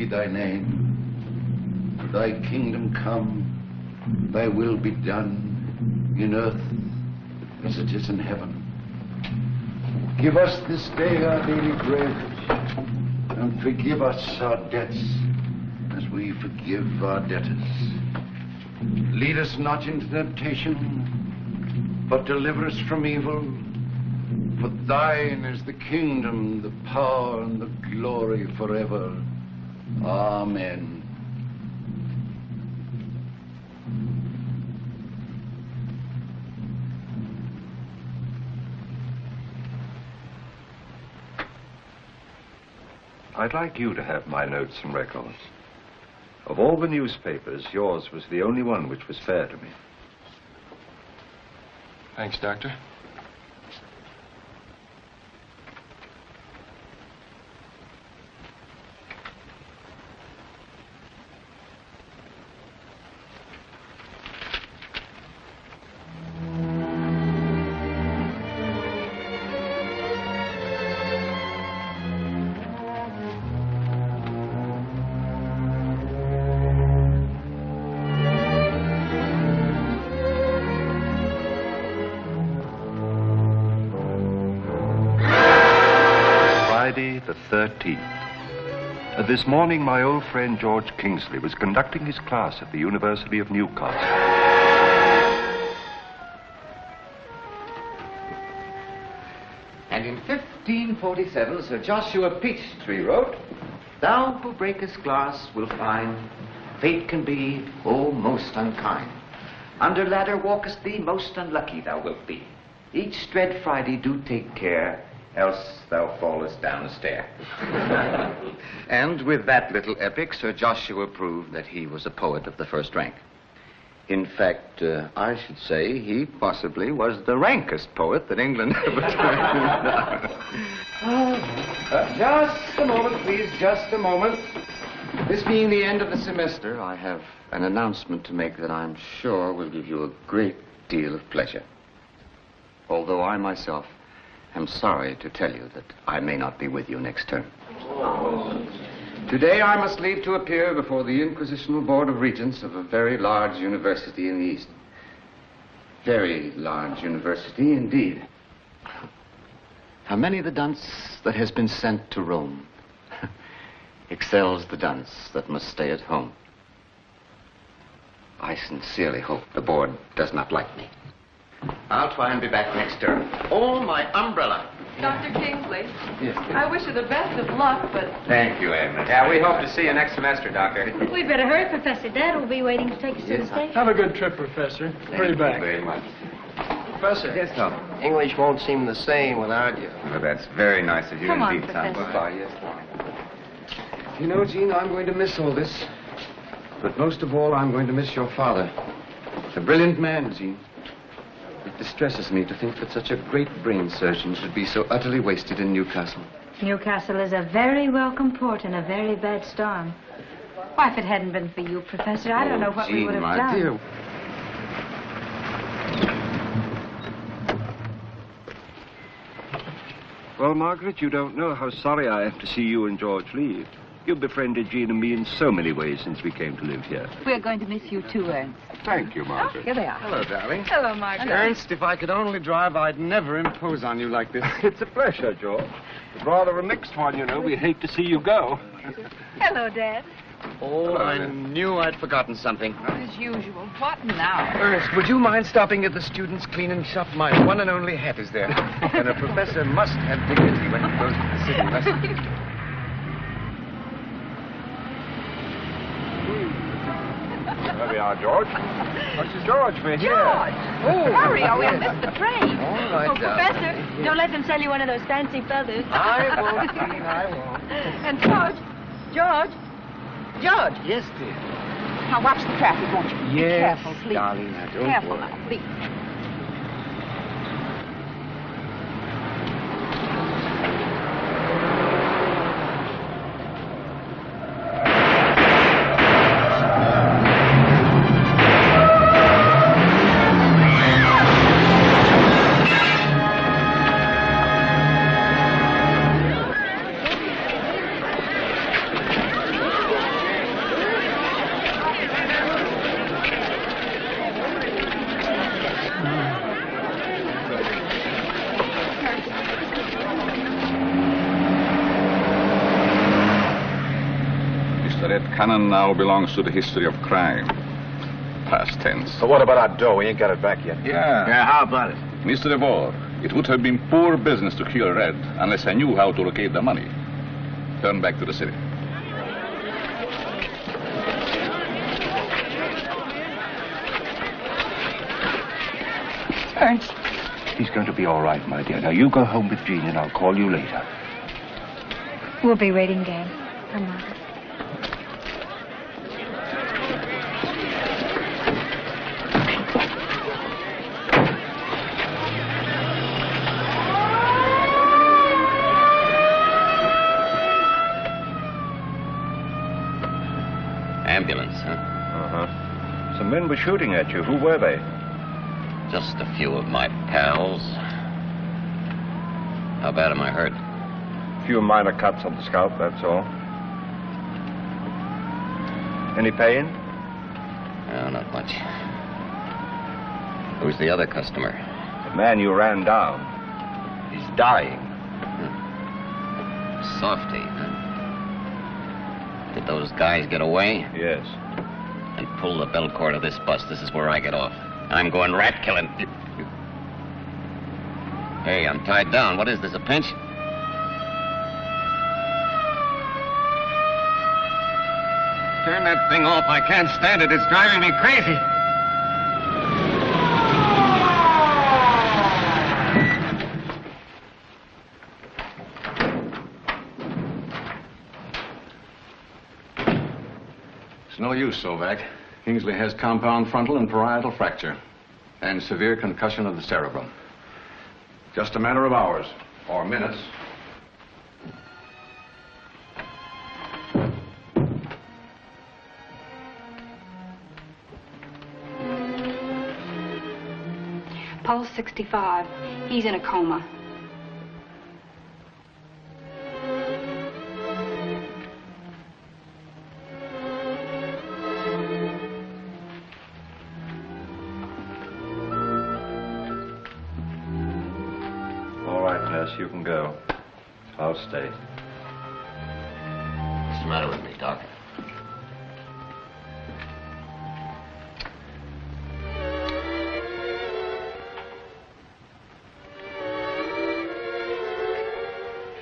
Thy name, thy kingdom come, thy will be done in earth as it is in heaven. Give us this day our daily bread, and forgive us our debts as we forgive our debtors. Lead us not into temptation, but deliver us from evil. For thine is the kingdom, the power, and the glory forever. Amen. I'd like you to have my notes and records. Of all the newspapers, yours was the only one which was fair to me. Thanks, Doctor. The 13th. This morning, my old friend George Kingsley was conducting his class at the University of Newcastle. And in 1547, Sir Joshua Peachtree wrote, "Thou who breakest glass will find fate can be, oh, most unkind. Under ladder walkest thee, most unlucky thou wilt be. Each dread Friday do take care, else thou fallest down a stair." And with that little epic, Sir Joshua proved that he was a poet of the first rank. In fact, I should say he possibly was the rankest poet that England ever turned. Just a moment, please, just a moment. This being the end of the semester, I have an announcement to make that I'm sure will give you a great deal of pleasure. Although I myself am sorry to tell you that I may not be with you next term. Today I must leave to appear before the Inquisitional Board of Regents of a very large university in the East. Very large university indeed. How many the dunce that has been sent to Rome excels the dunce that must stay at home. I sincerely hope the board does not like me. I'll try and be back next term. Oh, my umbrella. Dr. Kingsley. Yes. I wish you the best of luck, but... Thank you, Edmund. Yeah, we hope to see you next semester, Doctor. We'd better hurry, Professor. Dad will be waiting to take us to the station. Have a good trip, Professor. Hurry back. Thank you very much. Professor. Yes, Tom. English won't seem the same without you. Well, that's very nice of you Come on, indeed, Tom. Professor. Goodbye, yes, Tom. You know, Jean, I'm going to miss all this. But most of all, I'm going to miss your father. A brilliant man, Jean. It distresses me to think that such a great brain surgeon should be so utterly wasted in Newcastle. Newcastle is a very welcome port in a very bad storm. Why, if it hadn't been for you, Professor, I don't know what we would have my done. Dear. Well, Margaret, you don't know how sorry I am to see you and George leave. You've befriended Jean and me in so many ways since we came to live here. We're going to miss you too, Ernst. Thank you, Margaret. Here they are. Hello, darling. Hello, Margaret. Ernst, if I could only drive, I'd never impose on you like this. It's a pleasure, George. It's rather a mixed one, you know. We hate to see you go. Hello, Dad. Oh, I knew I'd forgotten something. As usual. What now? Ernst, would you mind stopping at the students' cleaning shop? My one and only hat is there. And a professor must have dignity when he goes to the city, mustn't he? There we are, George. George, we're here. George! Oh. Hurry, or we'll miss the train. All right, Oh, Professor, don't let them sell you one of those fancy feathers. I won't, Jean, I won't. And George. Yes, dear. Now watch the traffic, won't you? Be Yes, careful, please. darling, now don't Careful worry. now, please. Canon now belongs to the history of crime. Past tense. So what about our dough? We ain't got it back yet. Yeah. How about it? Mr. DeVore, it would have been poor business to kill Red unless I knew how to locate the money. Turn back to the city. Ernst. He's going to be all right, my dear. Now, you go home with Jean and I'll call you later. We'll be waiting, Dad. Come on. Ambulance, huh? Uh-huh. Some men were shooting at you. Who were they? Just a few of my pals. How bad am I hurt? A few minor cuts on the scalp, that's all. Any pain? No, not much. Who's the other customer? The man you ran down. He's dying. Softy, huh? Did those guys get away? Yes. And pull the bell cord of this bus. This is where I get off. I'm going rat killing. Hey, I'm tied down. What is this, a pinch? Turn that thing off. I can't stand it. It's driving me crazy. It's no use, Sovac. Kingsley has compound frontal and parietal fracture and severe concussion of the cerebrum. Just a matter of hours or minutes. Pulse 65. He's in a coma. All right, nurse, you can go. I'll stay. What's the matter with me, Doc?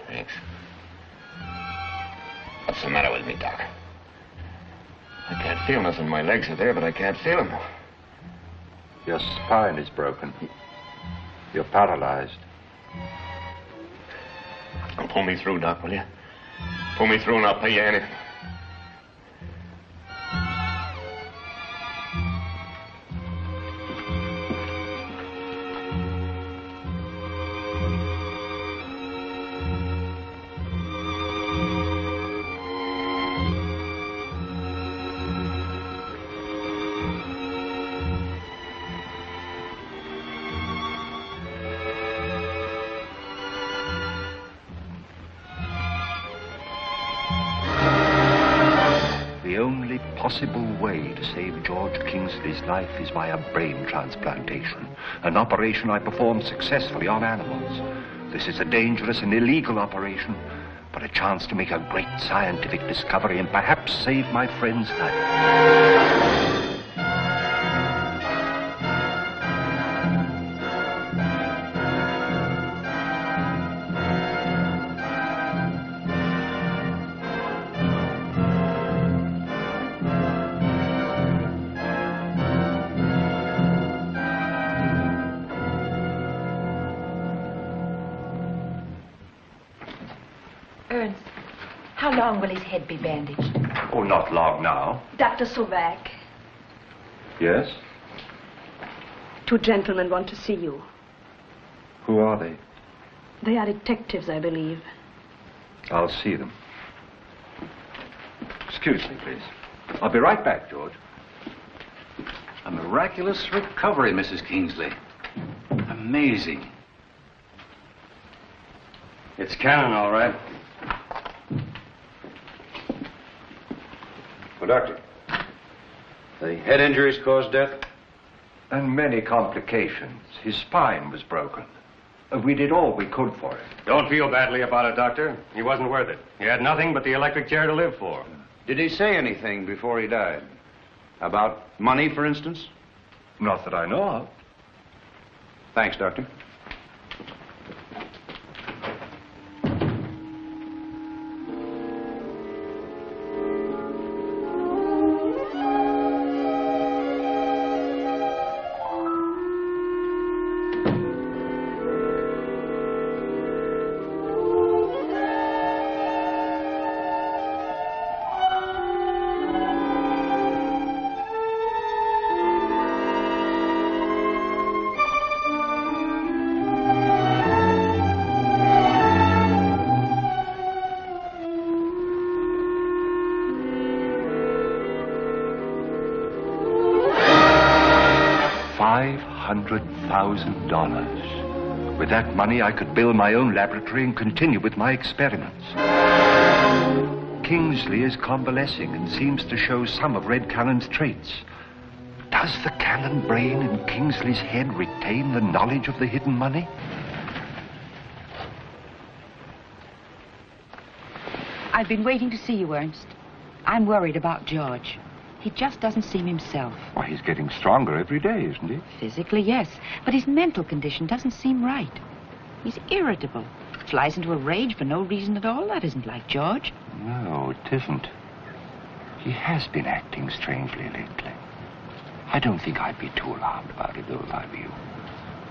Thanks. What's the matter with me, Doc? I can't feel nothing. My legs are there, but I can't feel them. Your spine is broken. You're paralyzed. Pull me through, Doc, will you? Pull me through and I'll pay you anything. The only possible way to save George Kingsley's life is by a brain transplantation, an operation I performed successfully on animals. This is a dangerous and illegal operation, but a chance to make a great scientific discovery and perhaps save my friend's life. Ernst, how long will his head be bandaged? Oh, not long now. Dr. Sauvak, Yes? two gentlemen want to see you. Who are they? They are detectives, I believe. I'll see them. Excuse me, please. I'll be right back, George. A miraculous recovery, Mrs. Kingsley. Amazing. It's Cannon, all right. Well, Doctor, the head injuries caused death? And many complications. His spine was broken. We did all we could for it. Don't feel badly about it, Doctor. He wasn't worth it. He had nothing but the electric chair to live for. Did he say anything before he died? About money, for instance? Not that I know of. Thanks, Doctor. $500,000. With that money, I could build my own laboratory and continue with my experiments. Kingsley is convalescing and seems to show some of Red Cannon's traits. Does the Cannon brain in Kingsley's head retain the knowledge of the hidden money? I've been waiting to see you, Ernst. I'm worried about George. He just doesn't seem himself. Why, he's getting stronger every day, isn't he? Physically, yes. But his mental condition doesn't seem right. He's irritable. Flies into a rage for no reason at all. That isn't like George. No, it isn't. He has been acting strangely lately. I don't think I'd be too alarmed about it, though, if I were you.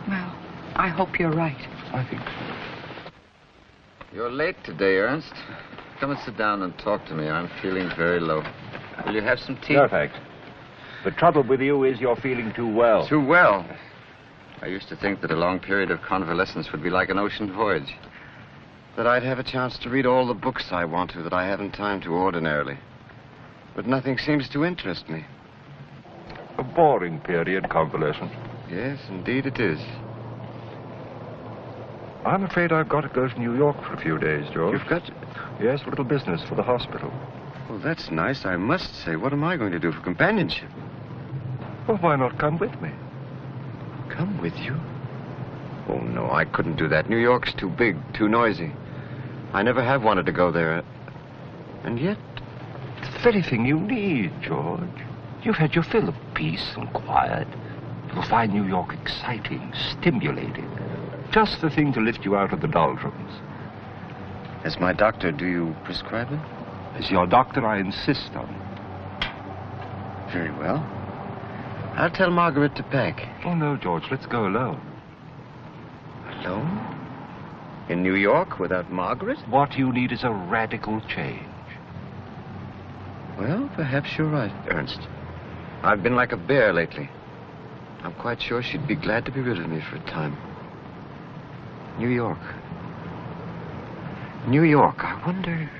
Well, I hope you're right. I think so. You're late today, Ernst. Come and sit down and talk to me. I'm feeling very low. Will you have some tea? No, thanks. The trouble with you is you're feeling too well. Too well? I used to think that a long period of convalescence would be like an ocean voyage. That I'd have a chance to read all the books I want to that I haven't time to ordinarily. But nothing seems to interest me. A boring period, convalescence. Yes, indeed it is. I'm afraid I've got to go to New York for a few days, George. You've got to? Yes, a little business for the hospital. Well, that's nice, I must say. What am I going to do for companionship? Well, why not come with me? Come with you? Oh, no, I couldn't do that. New York's too big, too noisy. I never have wanted to go there. And yet... It's the very thing you need, George. You've had your fill of peace and quiet. You'll find New York exciting, stimulating. Just the thing to lift you out of the doldrums. As my doctor, do you prescribe it? As your doctor, I insist on it. Very well. I'll tell Margaret to pack. Oh, no, George, let's go alone. Alone? In New York without Margaret? What you need is a radical change. Well, perhaps you're right, Ernst. I've been like a bear lately. I'm quite sure she'd be glad to be rid of me for a time. New York. New York, I wonder...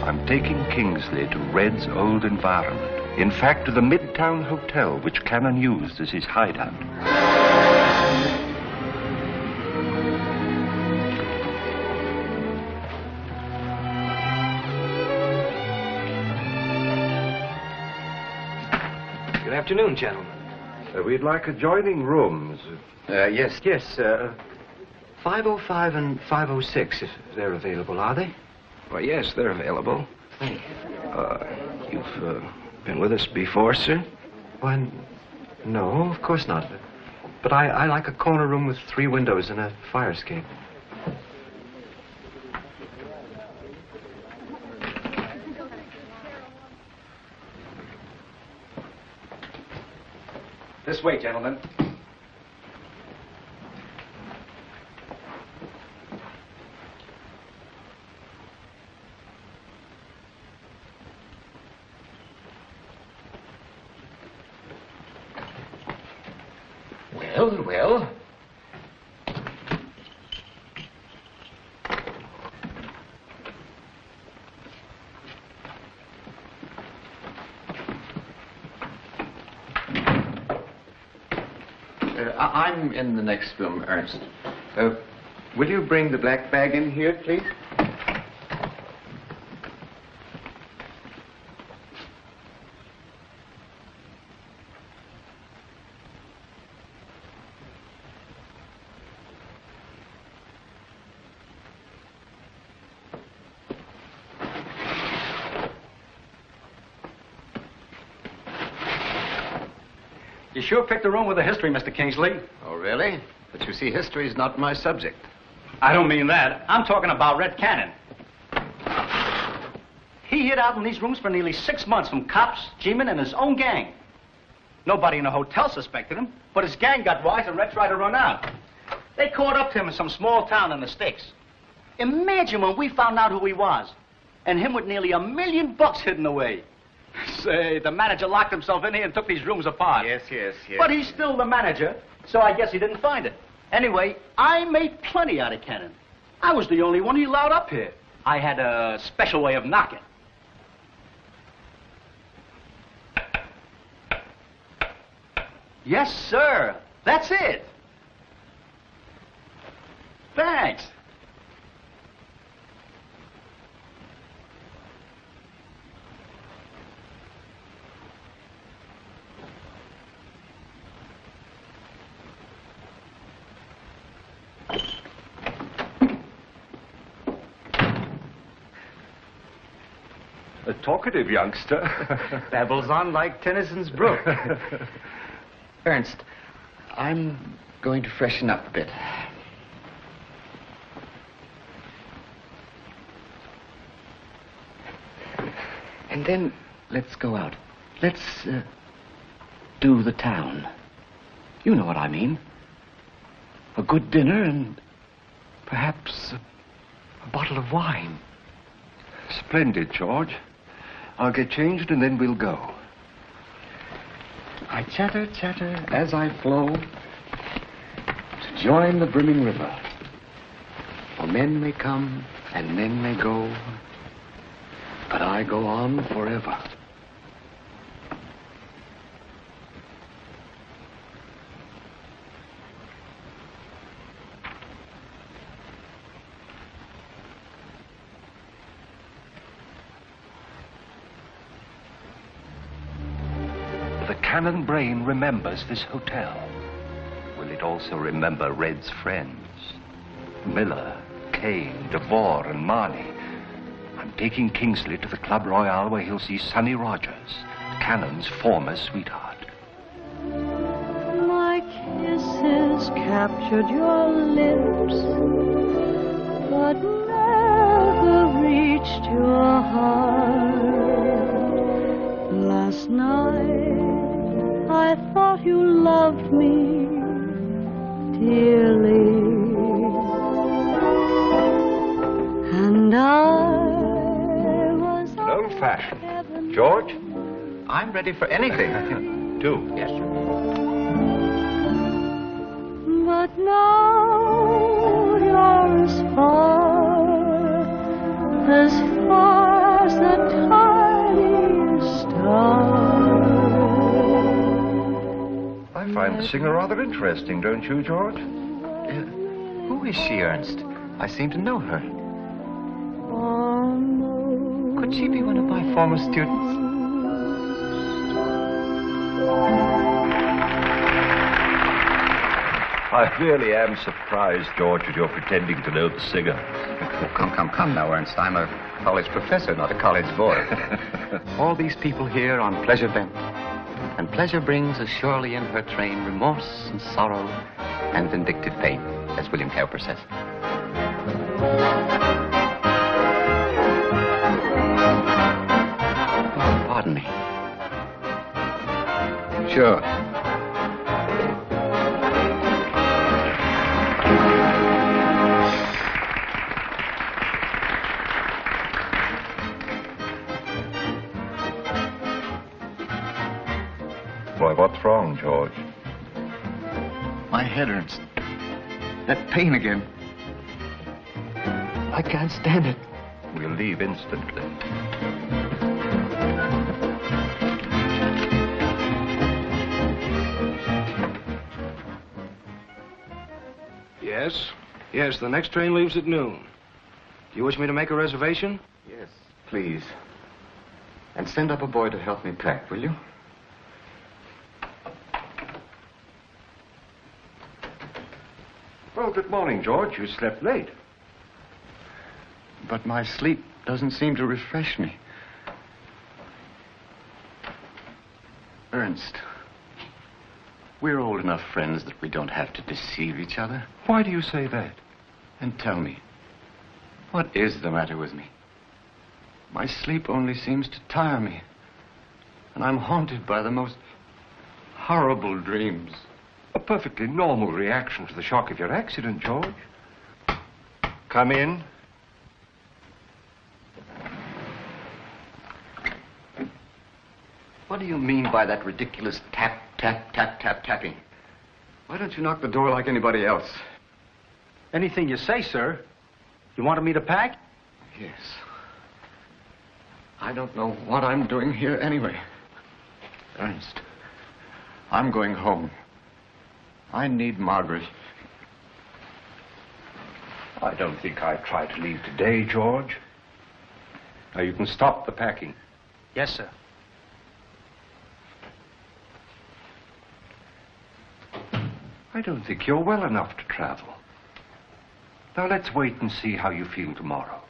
I'm taking Kingsley to Red's old environment. In fact, to the Midtown Hotel, which Cannon used as his hideout. Good afternoon, gentlemen. We'd like adjoining rooms. Yes. 505 and 506, if they're available, are they? Well, yes, they're available. Thank you. You've been with us before, sir? Why, no, of course not. But I like a corner room with 3 windows and a fire escape. This way, gentlemen. Well. I'm in the next room, Ernst. Will you bring the black bag in here, please? You sure picked the room with a history, Mr. Kingsley. Oh, really? But you see, history is not my subject. I don't mean that. I'm talking about Red Cannon. He hid out in these rooms for nearly 6 months from cops, G-men, and his own gang. Nobody in the hotel suspected him, but his gang got wise and Red tried to run out. They caught up to him in some small town in the sticks. Imagine when we found out who he was, and him with nearly $1 million hidden away. Say, the manager locked himself in here and took these rooms apart. Yes. But he's still the manager, so I guess he didn't find it. Anyway, I made plenty out of Cannon. I was the only one he allowed up here. I had a special way of knocking. Yes, sir. That's it. Thanks. A talkative youngster. Babbles on like Tennyson's brook. Ernst, I'm going to freshen up a bit. And then let's go out. Let's do the town. You know what I mean. A good dinner and perhaps a bottle of wine. Splendid, George. I'll get changed and then we'll go. I chatter as I flow to join the brimming river. For men may come and men may go, but I go on forever. The Cannon brain remembers this hotel. Will it also remember Red's friends? Miller, Kane, DeVore, and Marnie. I'm taking Kingsley to the Club Royale where he'll see Sonny Rogers, Cannon's former sweetheart. My kisses captured your lips, but never reached your heart. Last night I you loved me dearly. And I was old-fashioned. George, I'm ready for anything. Do. Yes, sir. But now you're as far as the tiniest star. I find the singer rather interesting, don't you, George? Who is she, Ernst? I seem to know her. Could she be one of my former students? I really am surprised, George, that you're pretending to know the singer. Oh, come now, Ernst. I'm a college professor, not a college boy. All these people here on pleasure bent. And pleasure brings as surely in her train remorse and sorrow and vindictive pain, as William Cowper says. Oh, pardon me. Sure. Why, what's wrong, George? My head, Ernst. That pain again. I can't stand it. We'll leave instantly. Yes? Yes, the next train leaves at noon. Do you wish me to make a reservation? Yes, please. And send up a boy to help me pack, will you? Well, good morning, George. You slept late. But my sleep doesn't seem to refresh me. Ernst, we're old enough friends that we don't have to deceive each other. Why do you say that? And tell me, what is the matter with me? My sleep only seems to tire me. And I'm haunted by the most horrible dreams. A perfectly normal reaction to the shock of your accident, George. Come in. What do you mean by that ridiculous tap, tap, tap, tap, tapping? Why don't you knock the door like anybody else? Anything you say, sir. You wanted me to pack? Yes. I don't know what I'm doing here anyway. Ernst, I'm going home. I need Margaret. I don't think I'd try to leave today, George. Now, you can stop the packing. Yes, sir. I don't think you're well enough to travel. Now, let's wait and see how you feel tomorrow.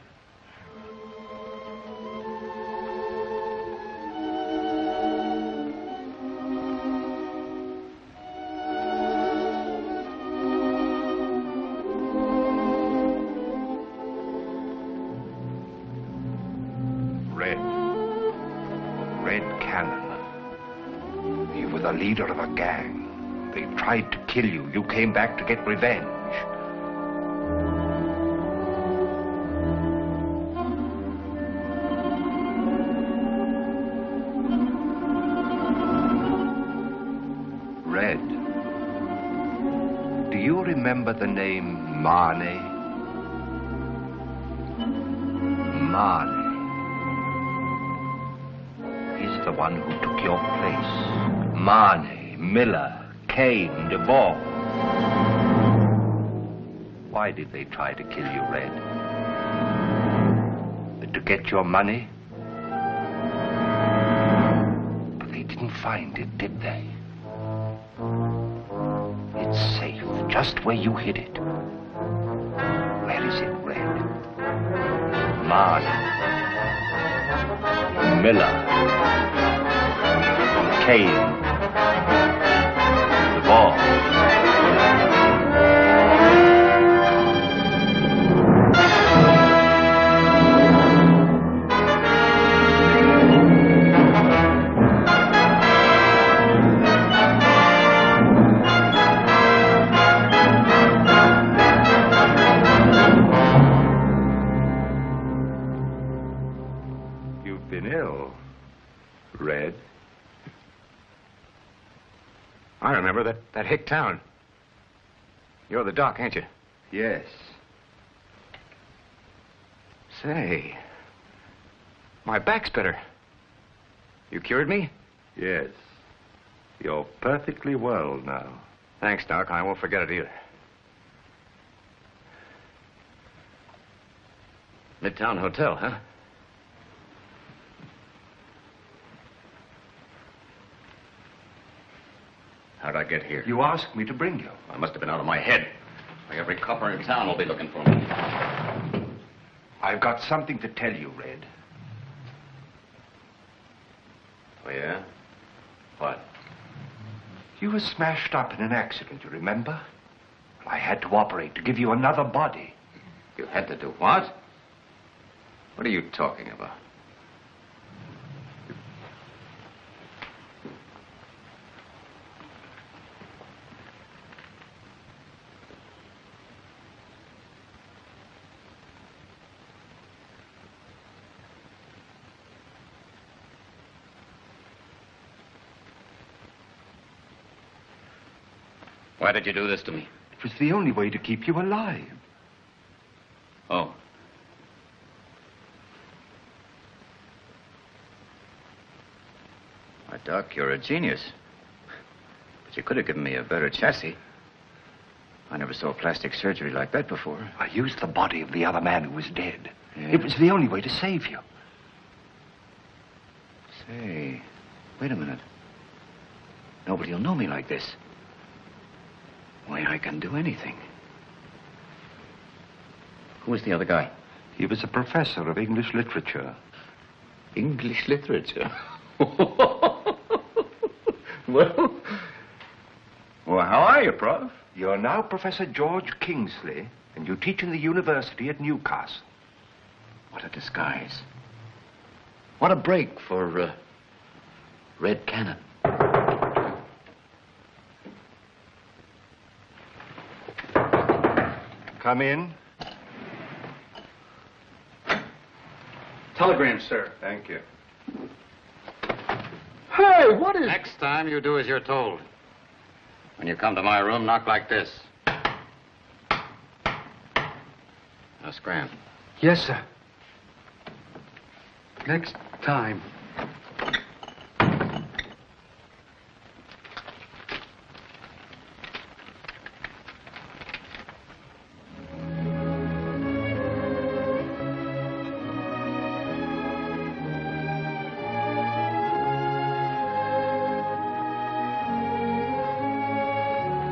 Leader of a gang. They tried to kill you. You came back to get revenge. Red, do you remember the name Marney? Marney. He's the one who took your place. Marney, Miller, Kane, DeVore. Why did they try to kill you, Red? To get your money? But they didn't find it, did they? It's safe, just where you hid it. Where is it, Red? Marney, Miller, Kane, hotel. Red. I remember that hick town. You're the doc, ain't you? Yes. Say, my back's better. You cured me? Yes. You're perfectly well now. Thanks, Doc. I won't forget it either. Midtown Hotel, huh? How'd I get here? You asked me to bring you. I must have been out of my head. Like every copper in town will be looking for me. I've got something to tell you, Red. Oh, yeah? What? You were smashed up in an accident, you remember? I had to operate to give you another body. You had to do what? What are you talking about? Why did you do this to me? It was the only way to keep you alive. Oh. Why, Doc, you're a genius. But you could have given me a better chassis. I never saw plastic surgery like that before. I used the body of the other man who was dead. Yeah. It was the only way to save you. Say, wait a minute. Nobody will know me like this. Why, I can do anything. Who was the other guy? He was a professor of English literature. English literature? Well, how are you, Prof? You're now Professor George Kingsley, and you teach in the university at Newcastle. What a disguise. What a break for, Red Cannon. Come in. Telegram, sir. Thank you. Hey, what is... Next time you do as you're told. When you come to my room, knock like this. Now, scram. Yes, sir. Next time.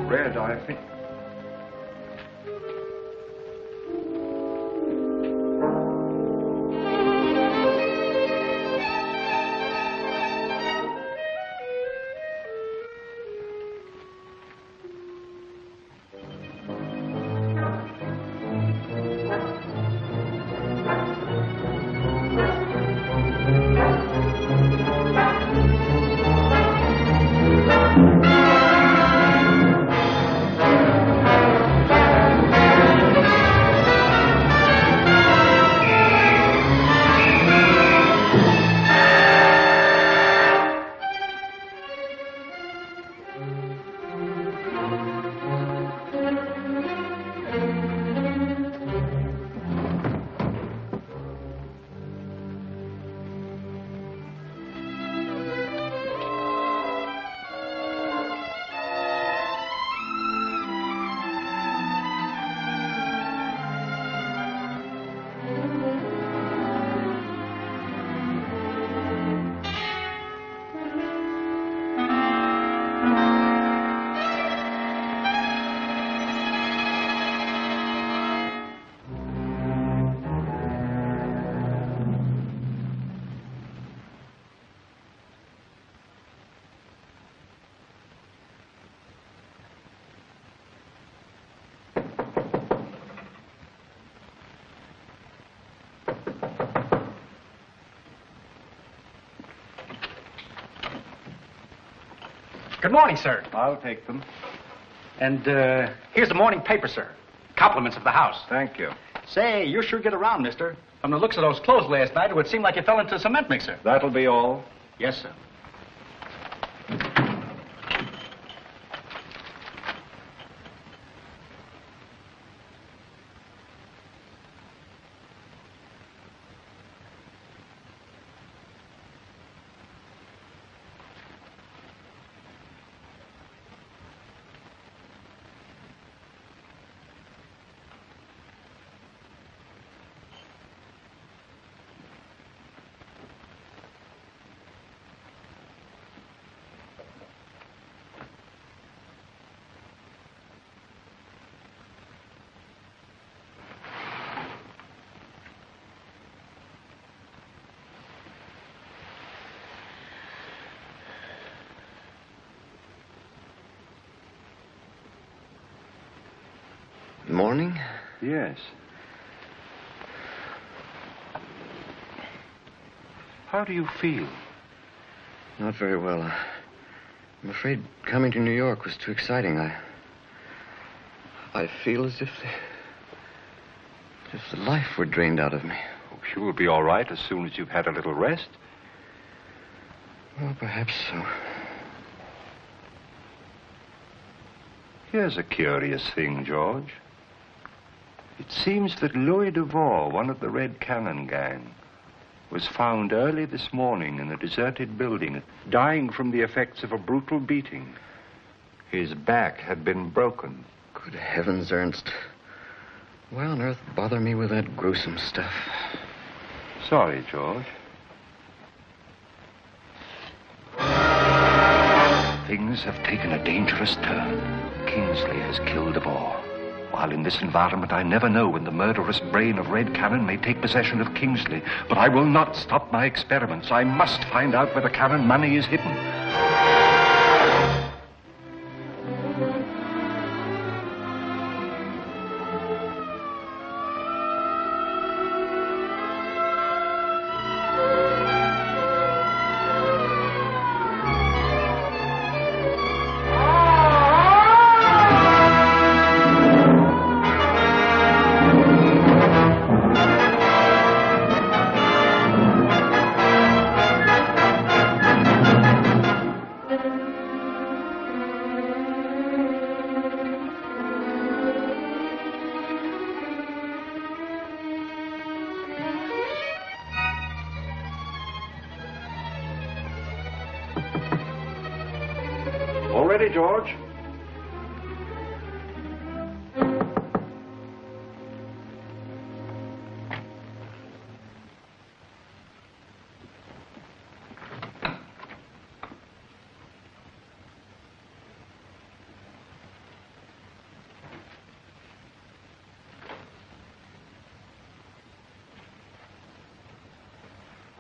Red, I think... Good morning, sir. I'll take them. And here's the morning paper, sir. Compliments of the house. Thank you. Say, you sure get around, mister. From the looks of those clothes last night, it would seem like you fell into a cement mixer. That'll be all. Yes, sir. Morning? Yes. How do you feel? Not very well. I'm afraid coming to New York was too exciting. I feel as if the life were drained out of me. Oh, you will be all right as soon as you've had a little rest. Well, perhaps so. Here's a curious thing, George. It seems that Louis Duvall, one of the Red Cannon gang, was found early this morning in a deserted building, dying from the effects of a brutal beating. His back had been broken. Good heavens, Ernst. Why on earth bother me with that gruesome stuff? Sorry, George. Things have taken a dangerous turn. Kingsley has killed Duvall. While in this environment, I never know when the murderous brain of Red Cannon may take possession of Kingsley. But I will not stop my experiments. I must find out where the Cannon money is hidden. Ready, George?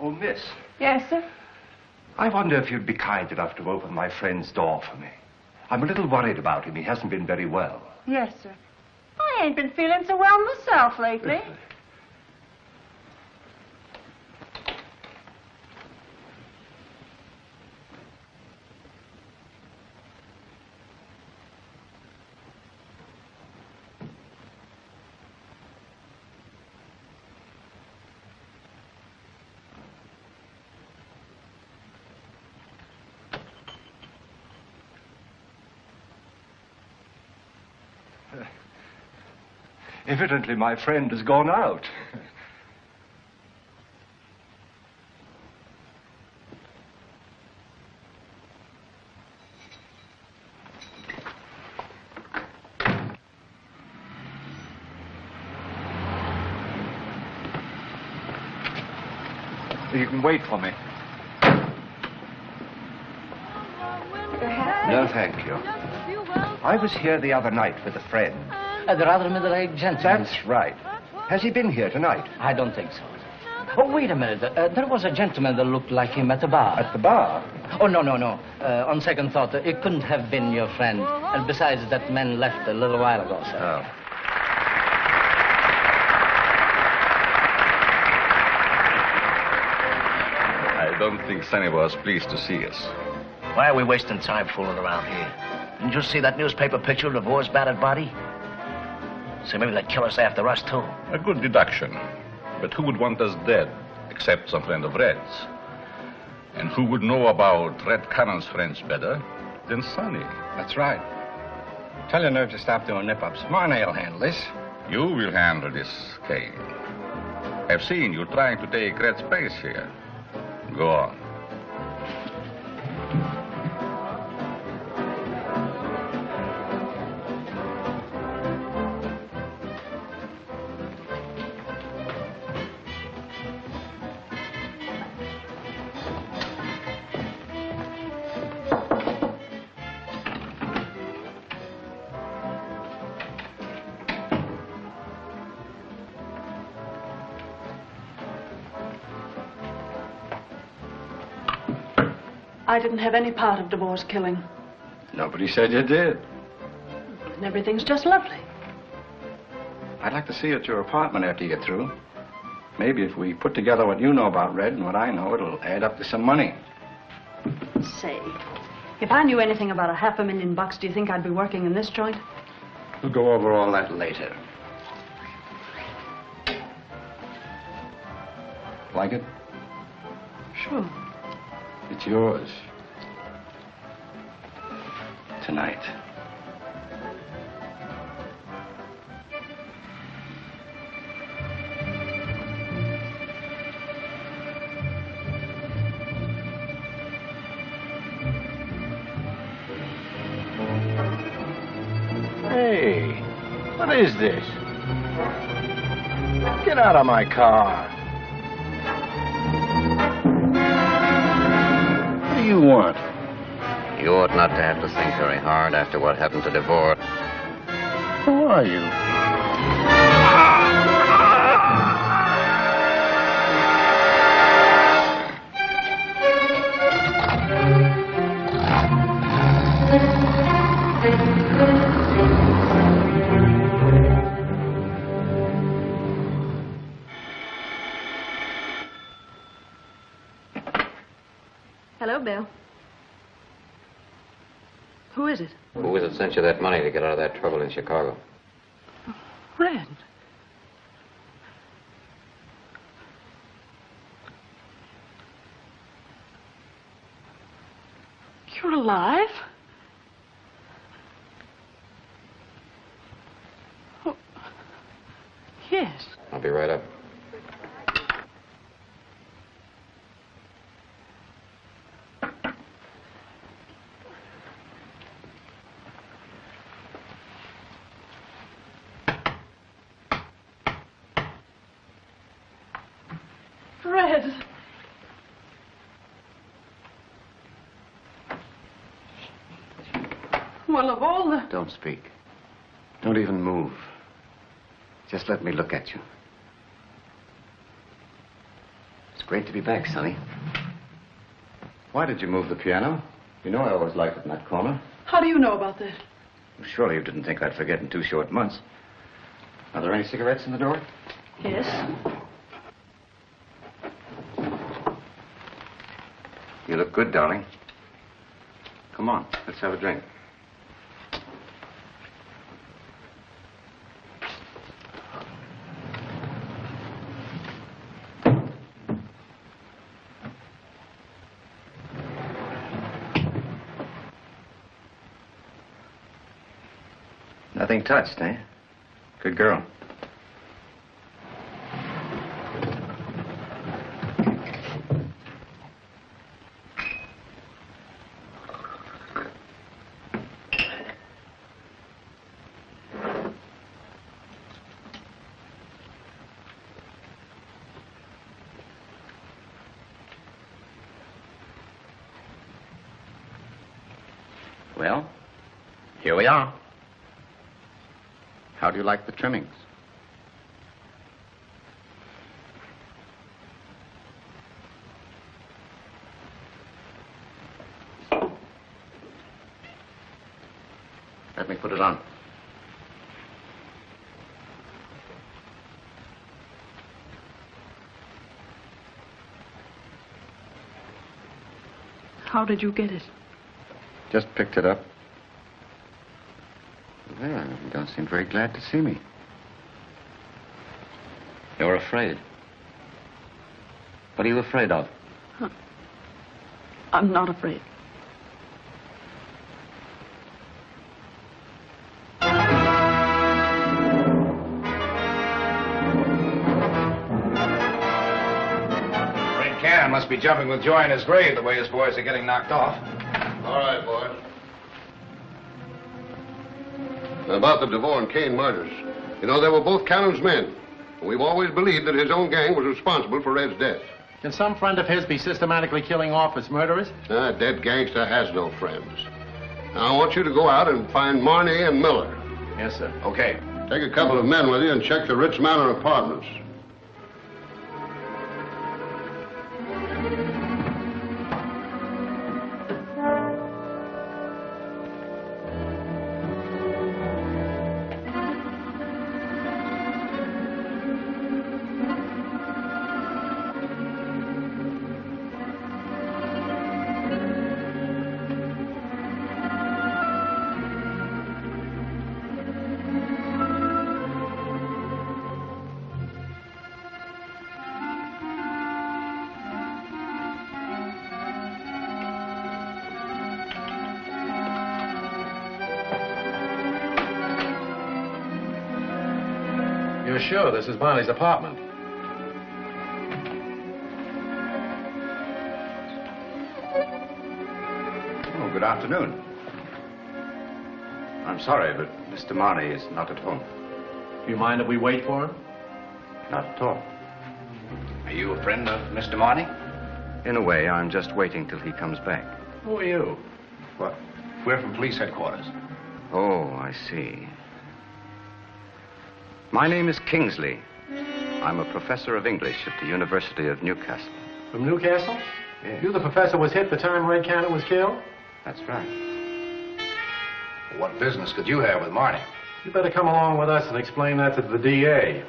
Oh, miss. Yes, sir? I wonder if you'd be kind enough to open my friend's door for me. I'm a little worried about him. He hasn't been very well. Yes, sir. I ain't been feeling so well myself lately. Evidently, my friend has gone out. You can wait for me. No, thank you. I was here the other night with a friend. The rather middle-aged gentleman. That's right. Has he been here tonight? I don't think so. Oh, wait a minute. There was a gentleman that looked like him at the bar. At the bar? Oh, no. On second thought, it couldn't have been your friend. And besides, that man left a little while ago, sir. Oh. I don't think Stanley was pleased to see us. Why are we wasting time fooling around here? Didn't you see that newspaper picture of Duval's battered body? So maybe they'd kill us after us, too. A good deduction. But who would want us dead, except some friend of Red's? And who would know about Red Cannon's friends better than Sonny? That's right. Tell your nerve to stop doing nip-ups. Marnie will handle this. You will handle this, Kay. I've seen you trying to take Red's place here. Go on. I didn't have any part of DeVore's killing. Nobody said you did. And everything's just lovely. I'd like to see you at your apartment after you get through. Maybe if we put together what you know about Red and what I know, it'll add up to some money. Say, if I knew anything about $500,000, do you think I'd be working in this joint? We'll go over all that later. Like it? Sure. It's yours. Tonight. Hey, what is this? Get out of my car. What do you want? You ought not to have to think very hard after what happened to DeVore. Who are you? Hello, Bill. Who is it? Who was it sent you that money to get out of that trouble in Chicago? Red. You're alive? Oh, yes. I'll be right up. Red. Well, of all the... Don't speak. Don't even move. Just let me look at you. It's great to be back, Sonny. Why did you move the piano? You know I always liked it in that corner. How do you know about that? Well, surely you didn't think I'd forget in 2 short months. Are there any cigarettes in the door? Yes. You look good, darling. Come on, let's have a drink. Nothing touched, eh? Good girl. Well, here we are. How do you like the trimmings? Let me put it on. How did you get it? Just picked it up. Well, you don't seem very glad to see me. You're afraid. What are you afraid of? I'm not afraid. Red Cannon must be jumping with joy in his grave the way his boys are getting knocked off. All right, boys. About the DeVore and Kane murders. You know, they were both Cannon's men. We've always believed that his own gang was responsible for Red's death. Can some friend of his be systematically killing off his murderers? A dead gangster has no friends. Now, I want you to go out and find Marney and Miller. Yes, sir. Okay. Take a couple of men with you and check the Ritz Manor apartments. You're sure this is Marley's apartment? Oh, good afternoon. I'm sorry, but Mr. Marney is not at home. Do you mind if we wait for him? Not at all. Are you a friend of Mr. Marney? In a way, I'm just waiting till he comes back. Who are you? What? We're from police headquarters. Oh, I see. My name is Kingsley. I'm a professor of English at the University of Newcastle. From Newcastle? Yes. You the professor was hit the time Red Cannon was killed? That's right. What business could you have with Marney? You better come along with us and explain that to the DA.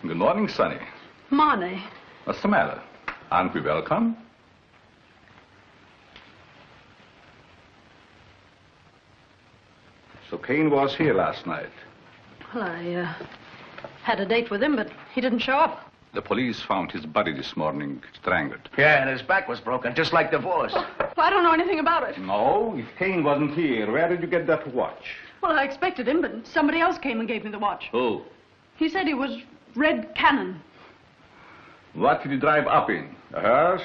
Good morning, Sonny. Marney. What's the matter? Aren't we welcome? So Kane was here last night. Well, I had a date with him, but he didn't show up. The police found his body this morning, strangled. Yeah, and his back was broken, just like DeVore's. Well, I don't know anything about it. No, if Kane wasn't here, where did you get that watch? Well, I expected him, but somebody else came and gave me the watch. Who? He said he was Red Cannon. What did you drive up in? A hearse?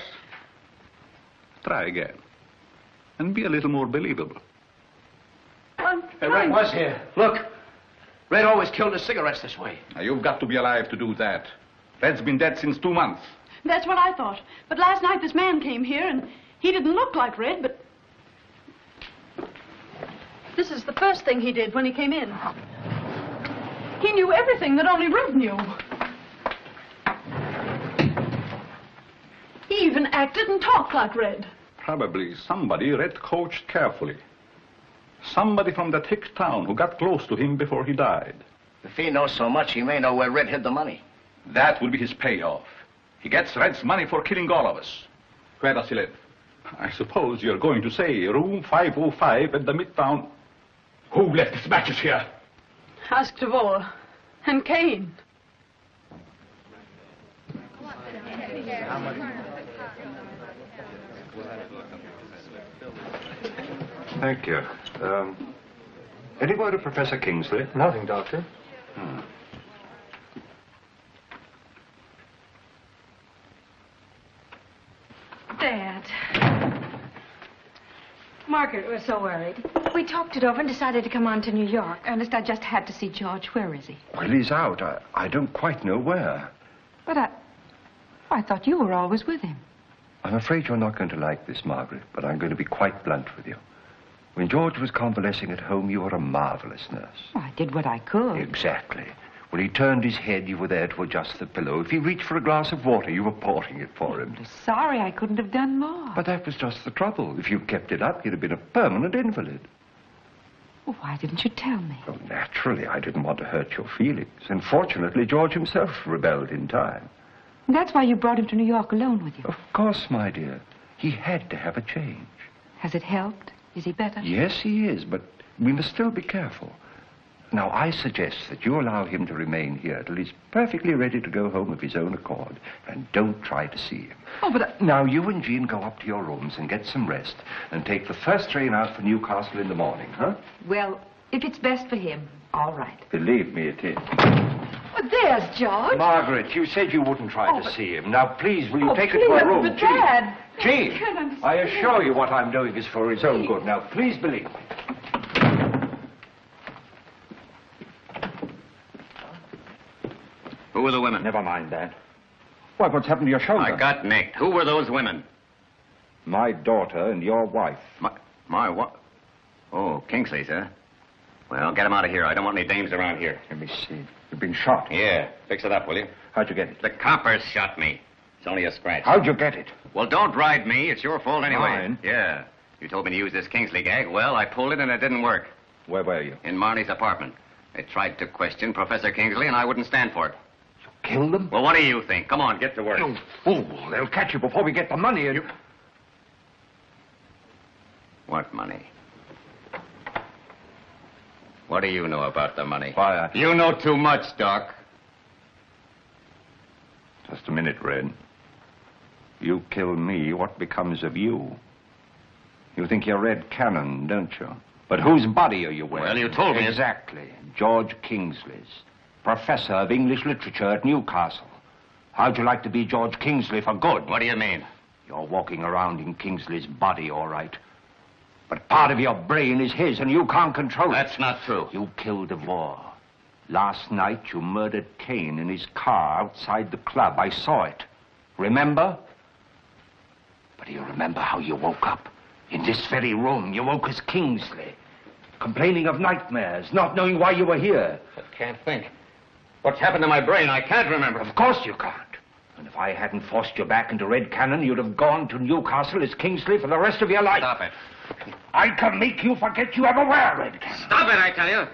Try again. And be a little more believable. Hey, Red was here. Look. Red always killed his cigarettes this way. Now, you've got to be alive to do that. Red's been dead since 2 months. That's what I thought. But last night this man came here, and he didn't look like Red, but... This is the first thing he did when he came in. He knew everything that only Red knew. He even acted and talked like Red. Probably somebody Red coached carefully. Somebody from that hick town who got close to him before he died. If he knows so much, he may know where Red hid the money. That will be his payoff. He gets Red's money for killing all of us. Where does he live? I suppose you're going to say room 505 at the Midtown. Who left his matches here? Ask DeVore. And Kane. Thank you. Any word of Professor Kingsley? Nothing, Doctor. Dad. Margaret was so worried. We talked it over and decided to come on to New York. Ernest, I just had to see George. Where is he? Well, he's out. I don't quite know where. But I thought you were always with him. I'm afraid you're not going to like this, Margaret, but I'm going to be quite blunt with you. When George was convalescing at home, you were a marvelous nurse. Well, I did what I could. Exactly. When he turned his head, you were there to adjust the pillow. If he reached for a glass of water, you were pouring it for him. Sorry, I couldn't have done more. But that was just the trouble. If you'd kept it up, you'd have been a permanent invalid. Well, why didn't you tell me? Oh, naturally, I didn't want to hurt your feelings. And fortunately, George himself rebelled in time. And that's why you brought him to New York alone with you. Of course, my dear. He had to have a change. Has it helped? Is he better? Yes, he is, but we must still be careful. Now, I suggest that you allow him to remain here till he's perfectly ready to go home of his own accord. And don't try to see him. Oh, but... Now, you and Jean go up to your rooms and get some rest and take the first train out for Newcastle in the morning, huh? Well, if it's best for him, all right. Believe me, it is. Well, there's George. Margaret, you said you wouldn't try to see him. Now, please, will you take please, it to a room? But Dad... Jean, I assure you what I'm doing is for his own good. Now, please believe me. Who were the women? Never mind that. Why, what's happened to your shoulder? I got nicked. Who were those women? My daughter and your wife. My what? Oh, Kingsley's, huh? Well, get him out of here. I don't want any dames around here. Let me see. You've been shot. Yeah. Fix it up, will you? How'd you get it? The coppers shot me. It's only a scratch. How'd you get it? Well, don't ride me. It's your fault anyway. Mine? Yeah. You told me to use this Kingsley gag. Well, I pulled it and it didn't work. Where were you? In Marnie's apartment. They tried to question Professor Kingsley and I wouldn't stand for it. Killed them? Well, what do you think? Come on, get to work. You fool. They'll catch you before we get the money and... What money? What do you know about the money? Why, You know too much, Doc. Just a minute, Red. You kill me, what becomes of you? You think you're Red Cannon, don't you? But whose body are you wearing? Well, you told me... Exactly. George Kingsley's. Professor of English Literature at Newcastle. How'd you like to be George Kingsley for good? What do you mean? You're walking around in Kingsley's body, all right. But part of your brain is his, and you can't control it. That's not true. You killed DeVore. Last night, you murdered Kane in his car outside the club. I saw it. Remember? But do you remember how you woke up? In this very room, you woke as Kingsley. Complaining of nightmares, not knowing why you were here. I can't think. What's happened to my brain? I can't remember. Of course you can't. And if I hadn't forced you back into Red Cannon, you'd have gone to Newcastle as Kingsley for the rest of your life. Stop it. I can make you forget you ever were Red Cannon. Stop it, I tell you.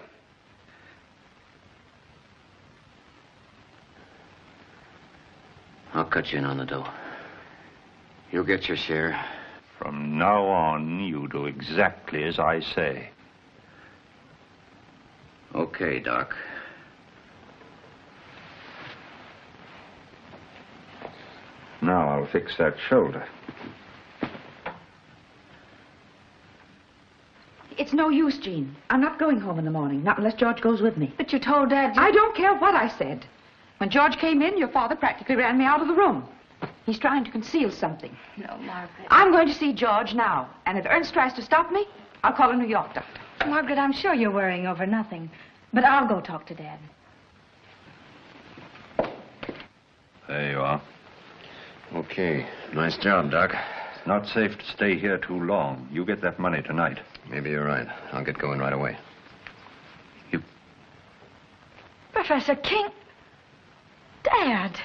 I'll cut you in on the dough. You'll get your share. From now on, you do exactly as I say. Okay, Doc. Now I'll fix that shoulder. It's no use, Jean. I'm not going home in the morning, not unless George goes with me. But you told Dad you... I don't care what I said. When George came in, your father practically ran me out of the room. He's trying to conceal something. No, Margaret. I'm going to see George now. And if Ernst tries to stop me, I'll call a New York doctor. Margaret, I'm sure you're worrying over nothing. But I'll go talk to Dad. There you are. Okay. Nice job, Doc. It's not safe to stay here too long. You get that money tonight. Maybe you're right. I'll get going right away. Professor King... Dad.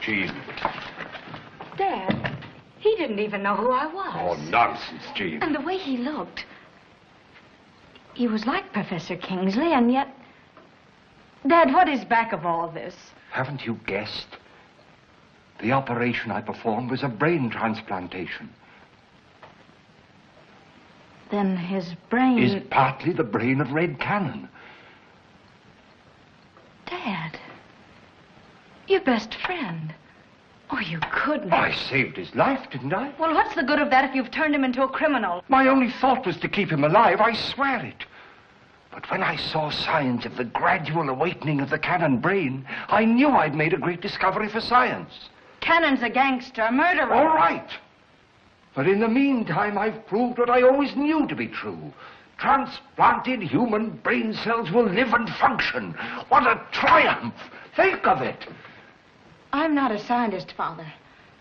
Jean. Dad, he didn't even know who I was. Oh, nonsense, Jean. And the way he looked. He was like Professor Kingsley, and yet... Dad, what is back of all this? Haven't you guessed? The operation I performed was a brain transplantation. Then his brain... Is partly the brain of Red Cannon. Dad, your best friend. Oh, you couldn't. I saved his life, didn't I? Well, what's the good of that if you've turned him into a criminal? My only thought was to keep him alive, I swear it. But when I saw signs of the gradual awakening of the Cannon brain, I knew I'd made a great discovery for science. Cannon's a gangster, a murderer. All right. But in the meantime, I've proved what I always knew to be true. Transplanted human brain cells will live and function. What a triumph! Think of it. I'm not a scientist, Father.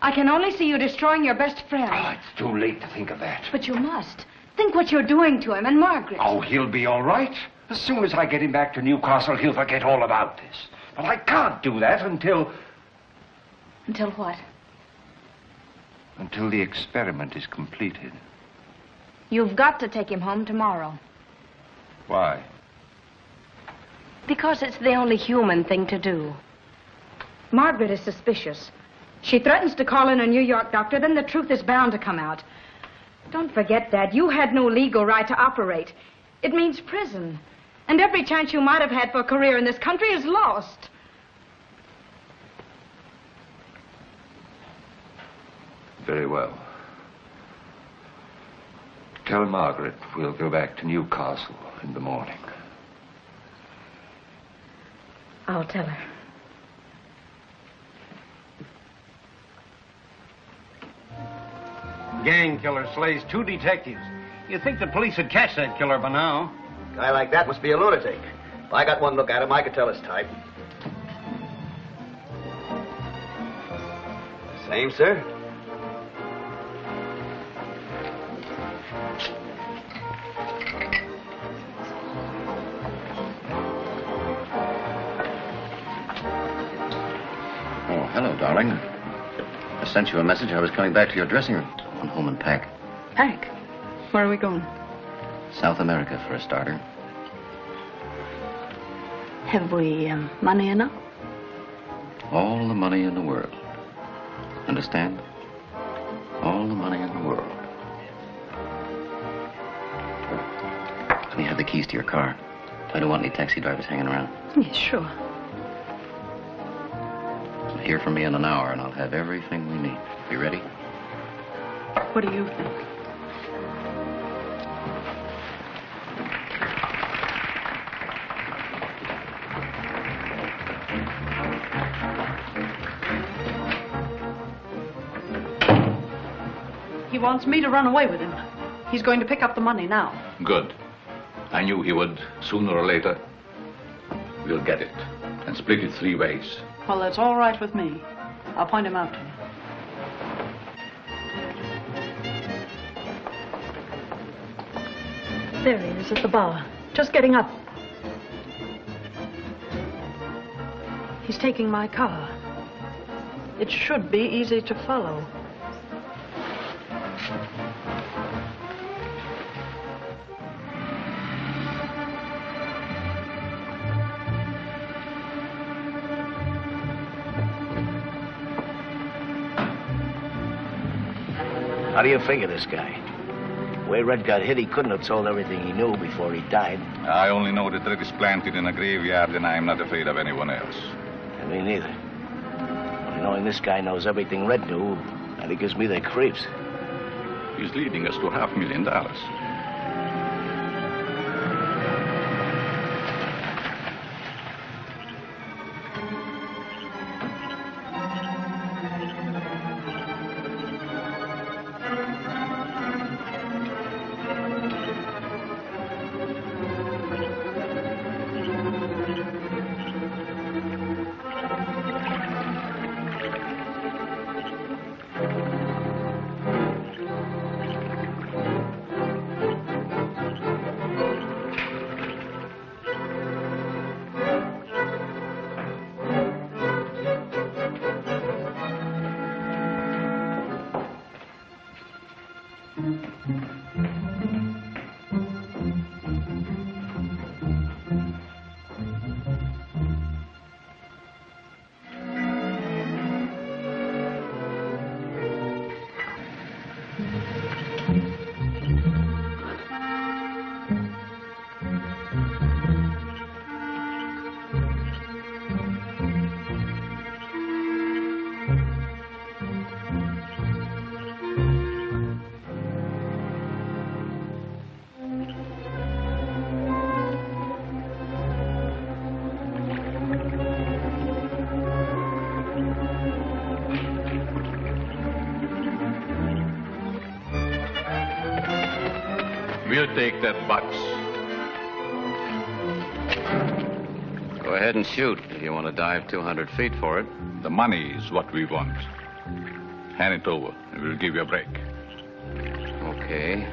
I can only see you destroying your best friend. Oh, it's too late to think of that. But you must. Think what you're doing to him and Margaret. Oh, he'll be all right. As soon as I get him back to Newcastle, he'll forget all about this. But I can't do that until... Until what? Until the experiment is completed. You've got to take him home tomorrow. Why? Because it's the only human thing to do. Margaret is suspicious. She threatens to call in a New York doctor, then the truth is bound to come out. Don't forget, Dad, you had no legal right to operate. It means prison. And every chance you might have had for a career in this country is lost. Very well. Tell Margaret we'll go back to Newcastle in the morning. I'll tell her. Gang killer slays 2 detectives. You'd think the police would catch that killer by now. A guy like that must be a lunatic. If I got one look at him, I could tell his type. Same, sir. Oh, hello, darling. I sent you a message. I was coming back to your dressing room. Run home and pack. Pack? Where are we going? South America, for a starter. Have we money enough? All the money in the world. Understand? All the money in the world. Let me have the keys to your car. I don't want any taxi drivers hanging around. Yes, sure. Hear from me in an hour, and I'll have everything we need. You ready? What do you think? He wants me to run away with him. He's going to pick up the money now. Good. I knew he would. Sooner or later, we'll get it and split it 3 ways. Well, that's all right with me. I'll point him out to you. There he is at the bar, just getting up. He's taking my car. It should be easy to follow. How do you figure this guy? The way Red got hit, he couldn't have told everything he knew before he died. I only know that Red is planted in a graveyard, and I'm not afraid of anyone else. And me neither. Only knowing this guy knows everything Red knew, and it gives me the creeps. He's leading us to $500,000. We'll take that box. Go ahead and shoot if you want to dive 200 feet for it. The money is what we want. Hand it over, and we'll give you a break. Okay.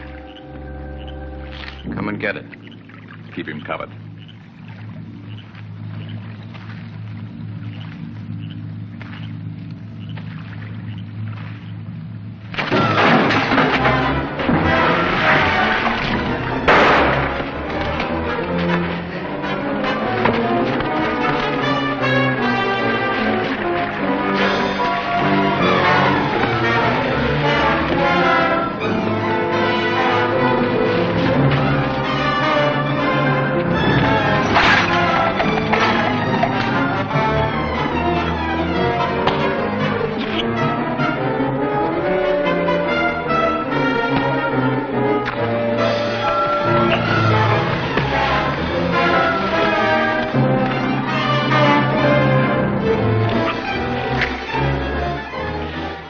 Come and get it. Keep him covered.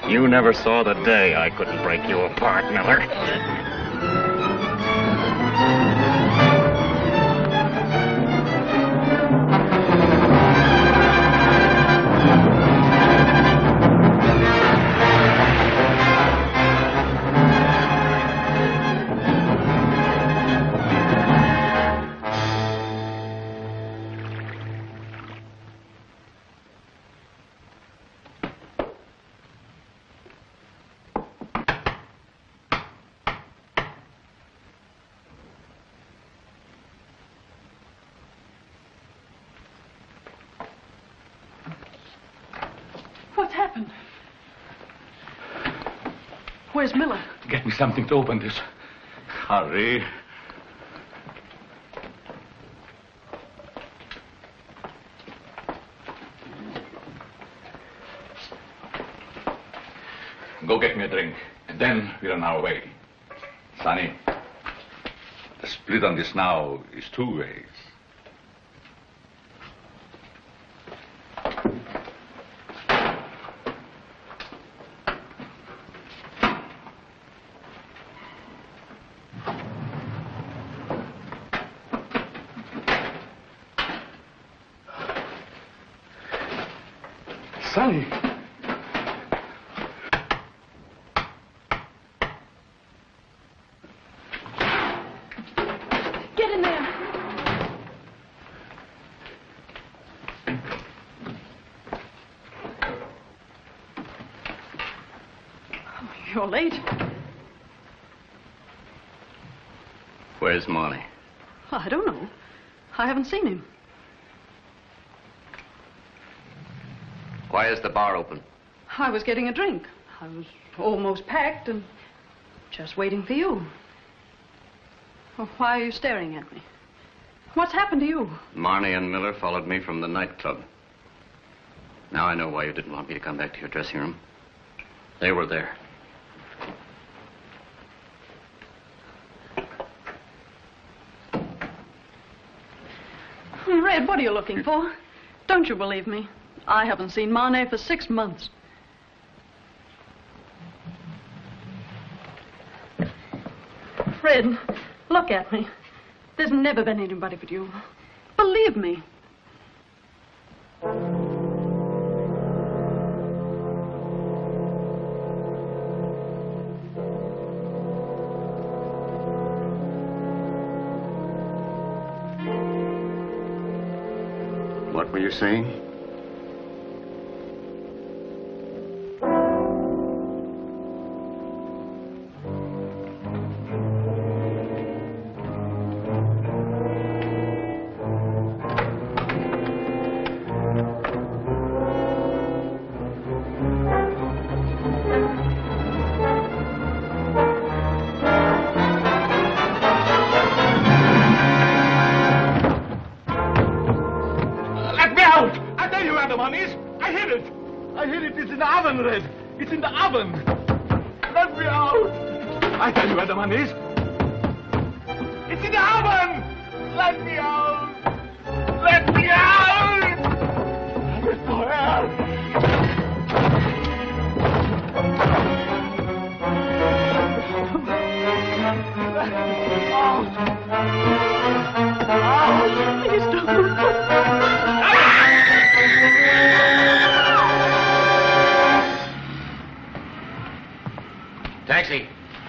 You never saw the day I couldn't break you apart, Miller. What's happened? Where's Miller? Get me something to open this. Hurry. Go get me a drink, and then we're on our way. Sonny, the split on this now is 2 ways. Sonny. Get in there. Oh, you're late. Where's Marley? I don't know. I haven't seen him. Why is the bar open? I was getting a drink. I was almost packed and just waiting for you. Well, why are you staring at me? What's happened to you? Marnie and Miller followed me from the nightclub. Now I know why you didn't want me to come back to your dressing room. They were there. Red, what are you looking for? Don't you believe me? I haven't seen Marnie for 6 months. Fred, look at me. There's never been anybody but you. Believe me. What were you saying? It's in the oven. Let me out. I tell you where the money is. It's in the oven. Let me out. Let me out. Mr. Hell. Please don't.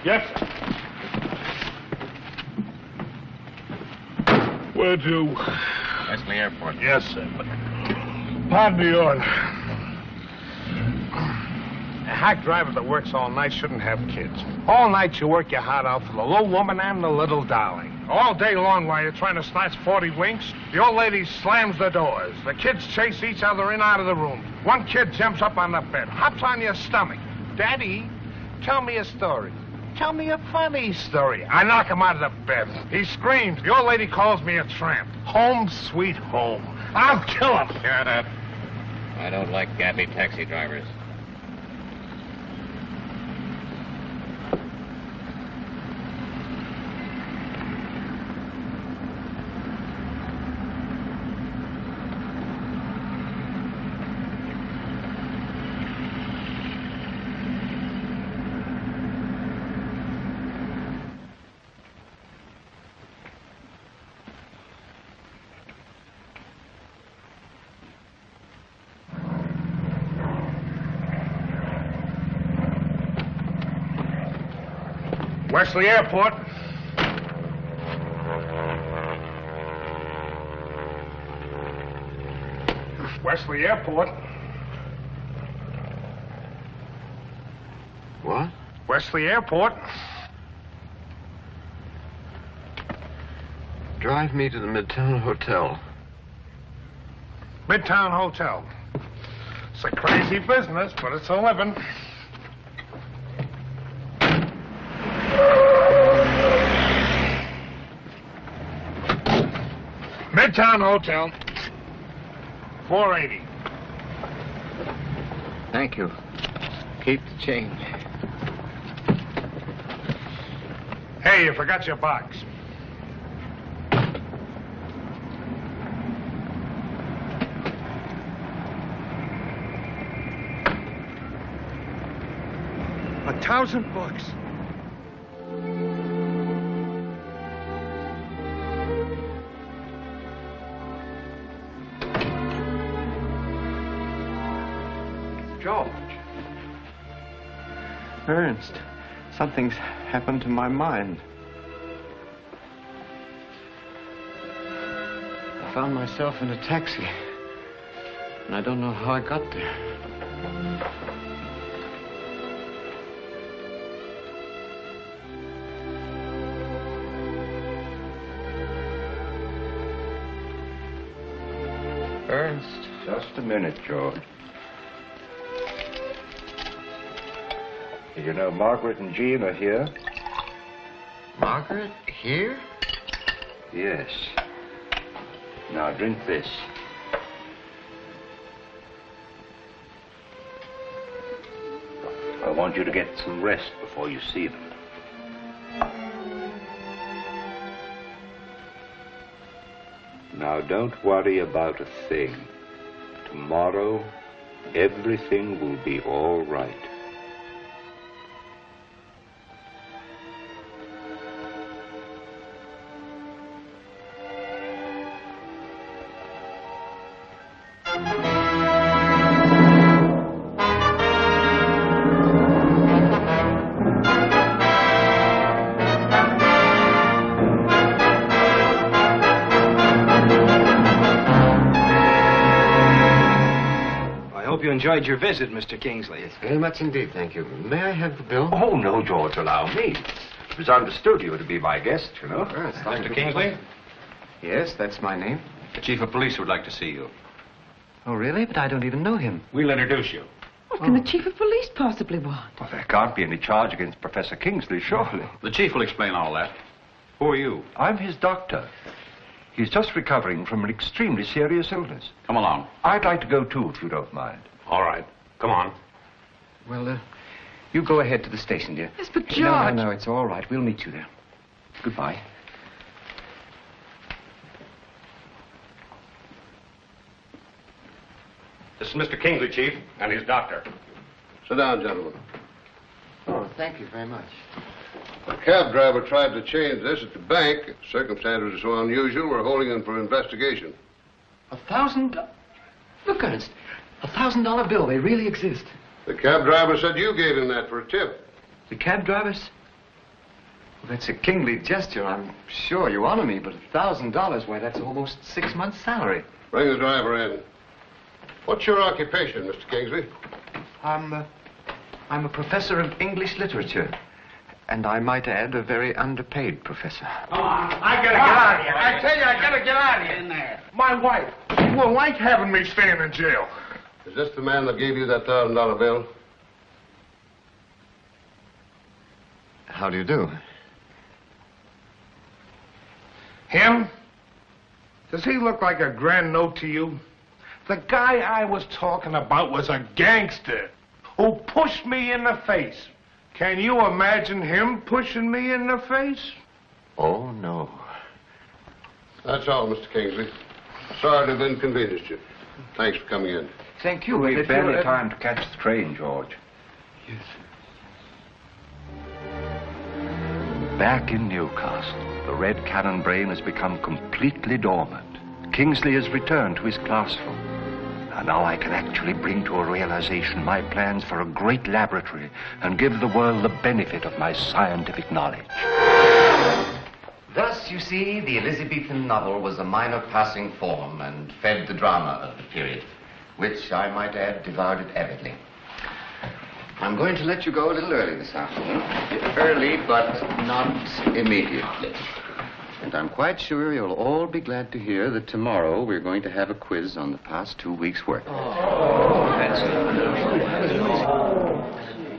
Yes, sir. Where to? Wesley Airport. Yes, sir. Pardon the order. A hack driver that works all night shouldn't have kids. All night you work your heart out for the little woman and the little darling. All day long while you're trying to snatch 40 winks, the old lady slams the doors. The kids chase each other in out of the room. One kid jumps up on the bed, hops on your stomach. Daddy, tell me a story. Tell me a funny story. I knock him out of the bed. He screams. The old lady calls me a tramp. Home sweet home. I'll kill him. Shut up. I don't like gabby taxi drivers. Wesley Airport. Wesley Airport. What? Wesley Airport. Drive me to the Midtown Hotel. Midtown Hotel. It's a crazy business, but it's a living. Midtown Hotel. 480. Thank you. Keep the change. Hey, you forgot your box. $1,000. George. Ernst, something's happened to my mind. I found myself in a taxi, and I don't know how I got there. Ernst. Just a minute, George. You know, Margaret and Jean are here. Margaret? Here? Yes. Now, drink this. I want you to get some rest before you see them. Now, don't worry about a thing. Tomorrow, everything will be all right. Enjoyed your visit, Mr. Kingsley. Yes, very much indeed, thank you. May I have the bill? Oh, no, George, allow me. It was understood you were to be my guest, you know. Mr. Kingsley? Yes, that's my name. The chief of police would like to see you. Oh, really? But I don't even know him. We'll introduce you. What can the chief of police possibly want? Well, there can't be any charge against Professor Kingsley, surely. The chief will explain all that. Who are you? I'm his doctor. He's just recovering from an extremely serious illness. Come along. I'd like to go, too, if you don't mind. All right. Come on. Well, you go ahead to the station, dear. Yes, but George... No, it's all right. We'll meet you there. Goodbye. This is Mr. Kingsley, Chief, and his doctor. Sit down, gentlemen. Oh, thank you very much. A cab driver tried to change this at the bank. Circumstances are so unusual, we're holding him for investigation. $1,000? Look, Ernst, $1,000 bill. They really exist. The cab driver said you gave him that for a tip. The cab drivers? That's a kingly gesture. I'm sure you honor me, but $1,000, why, that's almost 6 months' salary. Bring the driver in. What's your occupation, Mr. Kingsley? I'm a professor of English literature. And I might add, a very underpaid professor. Come on. I gotta get out of here. I tell you, I gotta get out of here. In there. My wife will like having me staying in jail. Is this the man that gave you that $1,000 bill? How do you do? Him? Does he look like a grand note to you? The guy I was talking about was a gangster who pushed me in the face. Can you imagine him pushing me in the face? Oh, no. That's all, Mr. Kingsley. Sorry to have inconvenienced you. Thanks for coming in. Thank you. We've barely time to catch the train, George. Yes. Back in Newcastle, the Red Cannon brain has become completely dormant. Kingsley has returned to his classroom. And now I can actually bring to a realization my plans for a great laboratory and give the world the benefit of my scientific knowledge. Thus, you see, the Elizabethan novel was a minor passing form and fed the drama of the period, which, I might add, devoured it avidly. I'm going to let you go a little early this afternoon. Early, but not immediately. And I'm quite sure you'll all be glad to hear that tomorrow we're going to have a quiz on the past 2 weeks' work.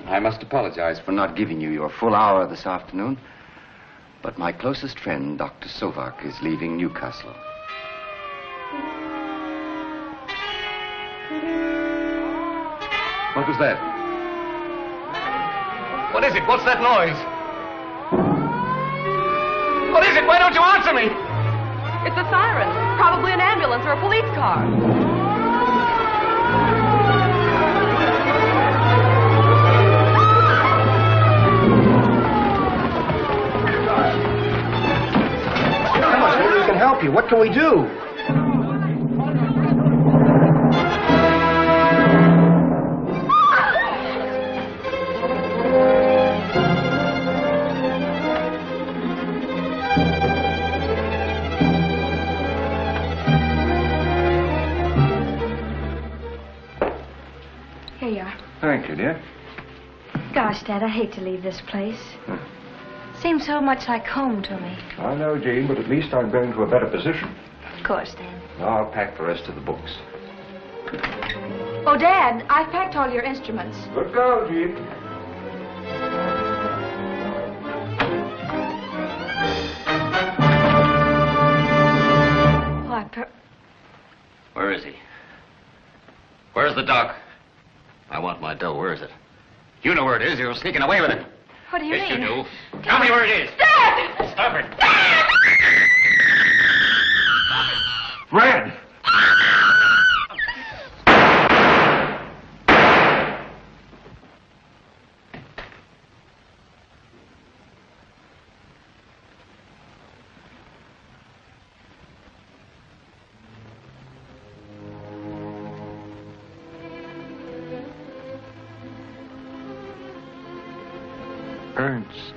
I must apologize for not giving you your full hour this afternoon, but my closest friend, Dr. Sovak, is leaving Newcastle. What was that? What is it? What's that noise? What is it? Why don't you answer me? It's a siren. Probably an ambulance or a police car. Come on, maybe we can help you. What can we do? Here you are. Thank you, dear. Gosh, Dad, I hate to leave this place. Seems so much like home to me. I know, Jean, but at least I'm going to a better position. Of course, Dad. Now I'll pack the rest of the books. Oh, Dad, I've packed all your instruments. Good girl, Jean. Where is he? Where's the doc? I want my dough. Where is it? You know where it is. You're sneaking away with it. What do you Yes, mean? you do. Tell me where it is. Dad! Stop it. Fred! Ernst.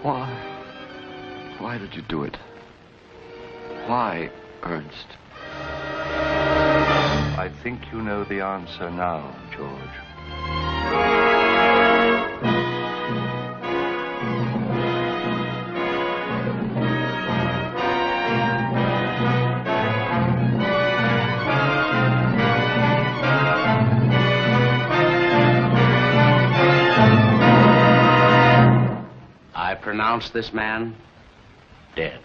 Why? Why did you do it? Why, Ernst? I think you know the answer now, George. I pronounce this man dead.